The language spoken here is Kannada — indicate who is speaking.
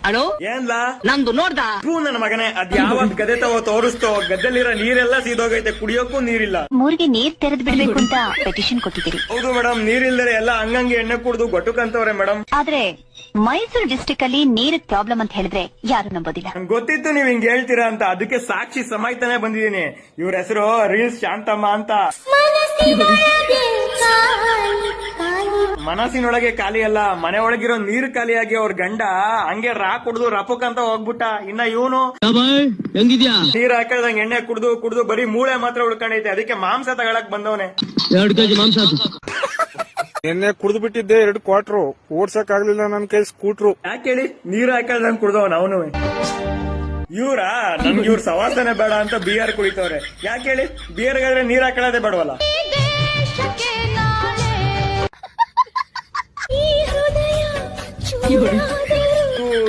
Speaker 1: ಅಲೋ
Speaker 2: ಏನ್ಲಾ
Speaker 1: ನಂದು ನೋಡ್ದ
Speaker 2: ನನ್ನ ಮಗನೇ ಅದ್ ಯಾವತ್ ಗದೆ ತಗೋ ತೋರಿಸ್ತೋ ಗದ್ದೆಲಿರೋ ನೀರೆಲ್ಲ ಸೀದೋಗೈತೆ ಕುಡಿಯೋಕ್ಕೂ ನೀರಿಲ್ಲ.
Speaker 3: ಮೂರಿಗೆ ನೀರ್ ತೆರೆದ್ ಬಿಡ್ಬೇಕು ಅಂತ ಪೆಟಿಷನ್ ಕೊಟ್ಟಿದ್ದೀರಿ.
Speaker 2: ಹೌದು ಮೇಡಮ್, ನೀರಿಲ್ದರೆ ಎಲ್ಲ ಹಂಗಂಗೆ ಎಣ್ಣೆ ಕುಡ್ದು ಗೊಟ್ಟುಕಂತವ್ರೆ ಮೇಡಮ್.
Speaker 3: ಆದ್ರೆ ಮೈಸೂರು ಡಿಸ್ಟಿಕ್ ಅಲ್ಲಿ ನೀರಿಗ್ ಪ್ರಾಬ್ಲಮ್ ಅಂತ ಹೇಳಿದ್ರೆ ಯಾರು ನಂಬೋದಿಲ್ಲ.
Speaker 2: ನಂಗೆ ಗೊತ್ತಿತ್ತು ನೀವ್ ಹಿಂಗ್ ಹೇಳ್ತೀರಾ ಅಂತ, ಅದಕ್ಕೆ ಸಾಕ್ಷಿ ಸಮಾಯ್ತಾನೆ ಬಂದಿದ್ದೀನಿ. ಇವ್ರ ಹೆಸರು ರೀಲ್ಸ್ ಶಾಂತಮ್ಮ ಅಂತ. ಮನಸ್ಸಿನೊಳಗೆ ಖಾಲಿ ಅಲ್ಲ, ಮನೆ ಒಳಗಿರೋ ನೀರು ಖಾಲಿಯಾಗಿ ಅವ್ರ ಗಂಡ ಹಂಗೆ ಕುಡ್ದು ರಪಕ್ ಅಂತ ಹೋಗ್ಬಿಟ್ಟ. ಇನ್ನ ಇವನು ನೀರ್ ಹಾಕಳ್ದಂಗ್ ಎಣ್ಣೆ ಕುಡ್ದು ಕುಡ್ದು ಬರೀ ಮೂಳೆ ಮಾತ್ರ ಉಳ್ಕೊಂಡೈತೆ. ಅದಕ್ಕೆ ಮಾಂಸ ತಗೊಳಕ್ ಬಂದವನೆ.
Speaker 4: 2 kg ಮಾಂಸ.
Speaker 5: ಎಣ್ಣೆ ಕುಡ್ದು ಬಿಟ್ಟಿದ್ದೆ 2 ಕ್ವಾರ್ಟರ್. ಓಡ್ಸಕ್ ಆಗ್ಲಿಲ್ಲ ನನ್ ಕೈ ಸ್ಕೂಟ್ರು.
Speaker 2: ಯಾಕೆ ಹೇಳಿ, ನೀರ್ ಹಾಕಳ್ದಂಗ್ ಕುಡ್ದವನ ಅವನು. ಇವ್ರ ನನ್ಗೆ ಇವ್ರ ಸವಾಸನೆ ಬೇಡ ಅಂತ ಬಿಯರ್ ಕುಡಿತವ್ರೆ. ಯಾಕೆ ಹೇಳಿ, ಬಿಯರ್ಗಾದ್ರೆ ನೀರ್ ಹಾಕೊಳ್ಳೋದೇ ಬೇಡವಲ್ಲ.
Speaker 6: ಈ ಹೃದಯ